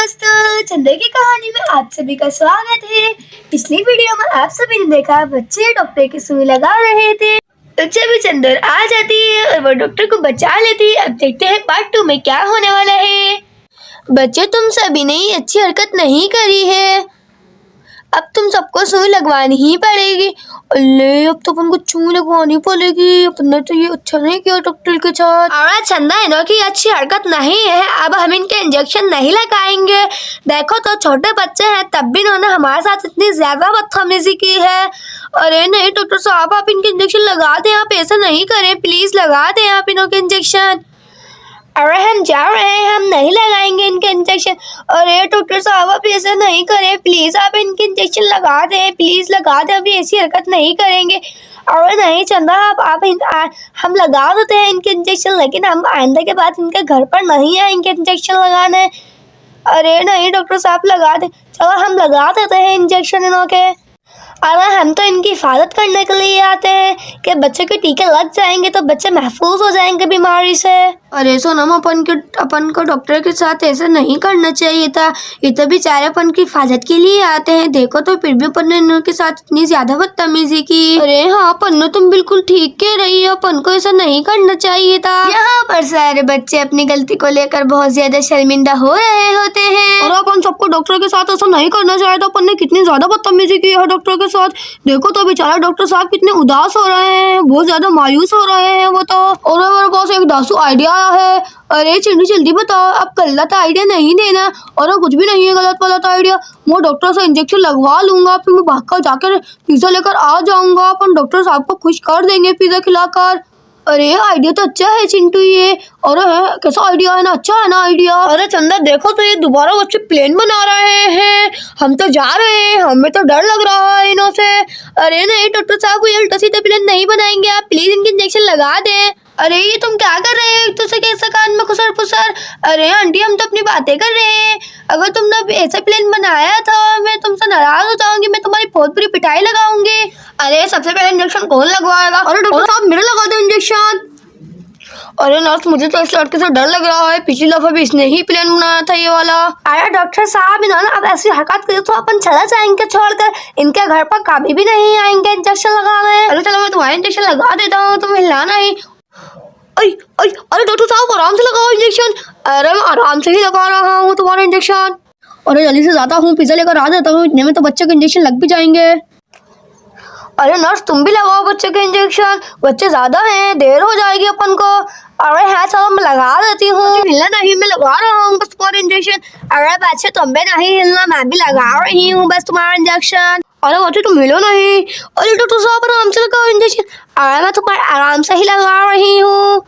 दोस्तों, चंदर की कहानी में आप सभी का स्वागत है। पिछली वीडियो में आप सभी ने देखा बच्चे डॉक्टर की सुई लगा रहे थे, तो जब चंदर आ जाती है और वो डॉक्टर को बचा लेती है। अब देखते हैं पार्ट 2 में क्या होने वाला है। बच्चे, तुम सभी ने अच्छी हरकत नहीं करी है, अब तुम सबको सुई लगवानी ही पड़ेगी। अल्ले, अब तो अपन को सुई लगवानी पड़ेगी। अपने तो ये अच्छा नहीं किया डॉक्टर के साथ। और चंदा है ना कि अच्छी हरकत नहीं है, अब हम इनके इंजेक्शन नहीं लगाएंगे। देखो तो छोटे बच्चे हैं, तब भी इन्होंने हमारे साथ इतनी ज्यादा बदतमीजी की है। अरे नहीं डॉक्टर साहब, आप इनके इंजेक्शन लगा दें, आप ऐसा नहीं करें, प्लीज लगा दें आप इनके इंजेक्शन। अरे हम जा रहे हैं, हम नहीं लगाएंगे इनके इंजेक्शन। अरे डॉक्टर साहब, आप ऐसे नहीं करें, प्लीज आप इनके इंजेक्शन लगा दें, प्लीज लगा दें, अभी ऐसी हरकत नहीं करेंगे। अरे नहीं चंदा, हम लगा देते हैं इनके इंजेक्शन, लेकिन हम आइंदा के बाद इनके घर पर नहीं आएंगे इंजेक्शन लगाने। अरे नहीं डॉक्टर साहब, लगा दे, चलो हम लगा देते हैं इंजेक्शन इनों के। अरे हम तो इनकी हिफाजत करने के लिए आते हैं कि बच्चे के टीके लग जाएंगे तो बच्चे महफूज हो जाएंगे बीमारी से। अरे सोनम, अपन को डॉक्टर के साथ ऐसा नहीं करना चाहिए था। ये तो बेचारे अपन की हिफाजत के लिए आते हैं, देखो तो फिर भी अपन ने इनके साथ इतनी ज्यादा बदतमीजी की। अरे हाँ पन्नू, तुम बिल्कुल ठीक कह रही हो, अपन को ऐसा नहीं करना चाहिए था। यहाँ पर सारे बच्चे अपनी गलती को लेकर बहुत ज्यादा शर्मिंदा हो रहे होते हैं। और अपन सबको डॉक्टर के साथ ऐसा नहीं करना चाहिए था, अपन ने कितनी ज्यादा बदतमीजी की है डॉक्टर के साथ। देखो तो बेचारा डॉक्टर साहब कितने उदास हो रहे हैं, बहुत ज्यादा मायूस हो रहे हैं वो तो। और मेरे पास एक दासू आइडिया है। अरे चिंटू जल्दी बताओ, अब गलत आइडिया नहीं देना। और कुछ भी नहीं है गलत आइडिया। मैं डॉक्टर से इंजेक्शन लगवा लूंगा, फिर मैं भागकर जाकर पिज्जा लेकर आ जाऊंगा, अपन डॉक्टर साहब को खुश कर देंगे पिज्जा खिलाकर। अरे आइडिया तो अच्छा है चिंटू ये। अरे कैसा आइडिया है ना, अच्छा है ना आइडिया। अरे चंदा देखो तो ये दोबारा बच्चे प्लेन बना रहे हैं, हम तो जा रहे हैं, हमें तो डर लग रहा है इनों से। अरे नहीं डॉक्टर साहब, ये उल्टा सीधा प्लेन नहीं बनाएंगे, आप प्लीज इनके इंजेक्शन लगा दें। अरे ये तुम क्या कर रहे हो, एक दूसरे के कान में खुसर फुसर। अरे आंटी, हम तो अपनी बातें कर रहे हैं। अगर तुमने ऐसा प्लेन बनाया था, मैं तुमसे नाराज हो जाऊंगी, मैं तुम्हारी बहुत बुरी पिटाई लगाऊंगी। अरे सबसे पहले इंजेक्शन कौन लगवाएगा? अरे डॉक्टर साहब, मेरे लगा दो इंजेक्शन। अरे नर्स, मुझे तो इस लड़के से डर लग रहा है, पिछली दफा भी इसने ही प्लान बनाया था ये वाला। अरे डॉक्टर साहब, इन्होंने अब ऐसी हरकत की तो अपन चला जाएंगे छोड़कर, इनके घर पर कभी भी नहीं आएंगे इंजेक्शन लगाने। अरे चलो मैं तुम्हारा इंजेक्शन लगा देता हूँ, तुम हिलाना ही। अरे डॉक्टर साहब, आराम से लगाओ इंजेक्शन। अरे मैं आराम से ही लगा रहा हूँ तुम्हारा इंजेक्शन। अरे जल्दी से जाता हूँ, पिज्जा लेकर आ जाता हूँ, इतने में तो बच्चे के इंजेक्शन लग भी जाएंगे। अरे नर्स, तुम भी लगाओ बच्चे के इंजेक्शन, बच्चे ज्यादा हैं, देर हो जाएगी अपन को। अरे हाँ चलो मैं लगा देती हूँ। हिलना नहीं, मैं लगा रहा हूँ बस तुम्हारा इंजेक्शन। अरे बच्चे तुम भी नहीं हिलना, मैं भी लगा रही हूँ बस तुम्हारा इंजेक्शन। अरे बच्चे तुम हिलो नहीं। अरे डॉक्टर साहब, आराम से लगाओ इंजेक्शन। अरे मैं तुम्हारा आराम से ही लगा रही हूँ।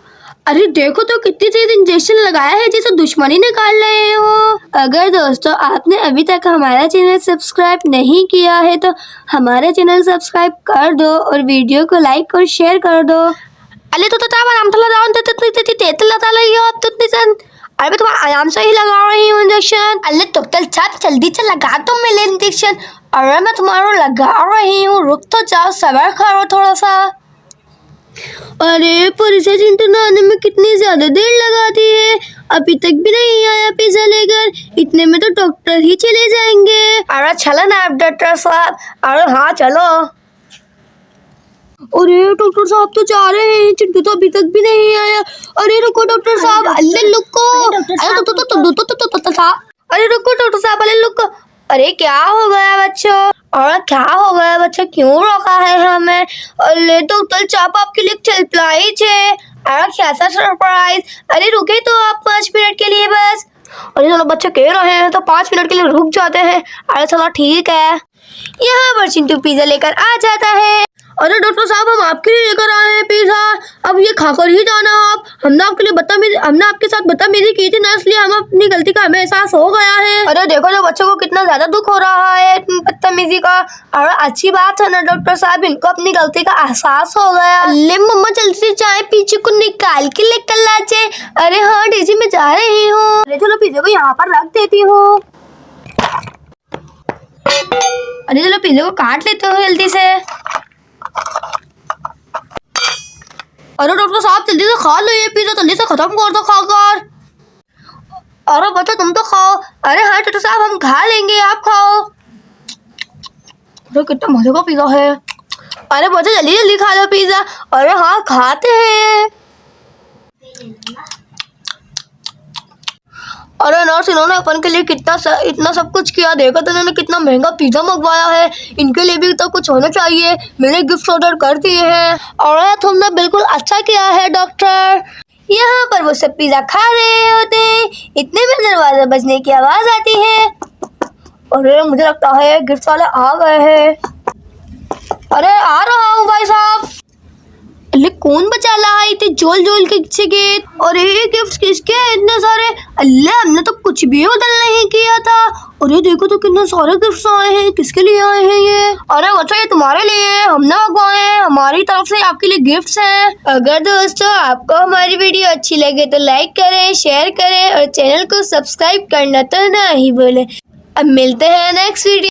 अरे देखो तो कितनी तेज इंजेक्शन लगाया है, जैसे दुश्मनी निकाल रहे हो। अगर दोस्तों आपने अभी तक हमारा चैनल सब्सक्राइब नहीं किया है तो हमारा चैनल सब्सक्राइब कर दो और वीडियो को लाइक और शेयर कर दो। अरे तो आराम से लगाओ, लगा रही हो आप तो। अरे मैं तुम्हारा आराम से ही लगा रही हूँ इंजेक्शन। अरे डॉक्टर साहब जल्दी से लगा दो मेरे इंजेक्शन। अरे मैं तुम्हारा लगा रही हूँ, रुक तो जाओ, सब्र करो थोड़ा सा। अरे पर इसे चिंटू आने में कितनी ज्यादा देर लगाती है, अभी तक भी नहीं आया पिज्जा लेकर, इतने में तो डॉक्टर ही चले जाएंगे। अरे चलो ना आप डॉक्टर साहब। अरे हाँ चलो। अरे डॉक्टर साहब तो जा रहे हैं, चिंटू तो अभी तक भी नहीं आया। अरे रुको डॉक्टर साहब, अल्ले रुको। अरे रुको डॉक्टर साहब, अल्ले रुको। अरे क्या हो गया बच्चों? और क्या हो गया बच्चों, क्यों रोका है हमें? अरे डॉक्टर साहब आपके लिए सरप्राइज है। अरे कैसा सरप्राइज? अरे रुके तो आप 5 मिनट के लिए बस। अरे चलो बच्चे कह रहे हैं तो 5 मिनट के लिए रुक जाते हैं। अरे चलो ठीक है। यहाँ पर चिंटू पिज्जा लेकर आ जाता है। अरे डॉक्टर साहब, हम आपके लिए लेकर आए हैं पिज्जा, अब ये खाकर ही जाना आप। हमने आपके साथ बदतमीजी की थी ना, इसलिए हम अपनी गलती का हमें एहसास हो गया है। अरे देखो ना बच्चों को कितना ज्यादा दुख हो रहा है बदतमीजी का। अरे अच्छी बात है ना डॉक्टर साहब, इनको अपनी गलती का एहसास हो गया। ले मम्मा जल्दी से चाय पीछे को निकाल के लेकर ला जाए। अरे हाँ डीजी में जा रही हूँ। अरे चलो पिज्जा को यहाँ पर रख देती हूँ। अरे चलो पिज्जा को काट लेते हो जल्दी से। अरे डॉक्टर साहब जल्दी से खा लो ये पिज्जा, जल्दी से खत्म कर दो खाकर। अरे बच्चा तुम तो खाओ। अरे हाँ डॉक्टर साहब हम खा लेंगे, आप खाओ। अरे कितना मजे का पिज्जा है। अरे बच्चा जल्दी जल्दी खा लो पिज्जा। अरे हाँ खाते हैं। अरे नर्स इन्होंने अपन के लिए इतना सब कुछ किया, देखो तो इन्होंने कितना महंगा पिज्जा मंगवाया है। इनके लिए भी तो कुछ होना चाहिए। मैंने गिफ्ट ऑर्डर कर दिए हैं। और तुमने बिल्कुल अच्छा किया है डॉक्टर। यहाँ पर वो सब पिज्जा खा रहे होते, इतने में दरवाजा बजने की आवाज आती है। अरे मुझे लगता है गिफ्ट वाले आ गए हैं। अरे आ रहा हूँ भाई साहब। अल्ले कौन बचा रहा है इतने जोल जोल के गिफ्ट? और ये गिफ्ट किसके हैं इतने सारे? अल्ले हमने तो कुछ भी ऑर्डर नहीं किया था। और ये देखो तो कितने सारे गिफ्ट्स आए हैं। किसके लिए आए हैं ये? अरे बच्चा ये तुम्हारे लिए, हमने मंगवाए हैं, हमारी तरफ से आपके लिए गिफ्ट्स हैं। अगर दोस्तों आपको हमारी वीडियो अच्छी लगे तो लाइक करें, शेयर करें और चैनल को सब्सक्राइब करना तो ना ही भूलें। अब मिलते हैं नेक्स्ट वीडियो।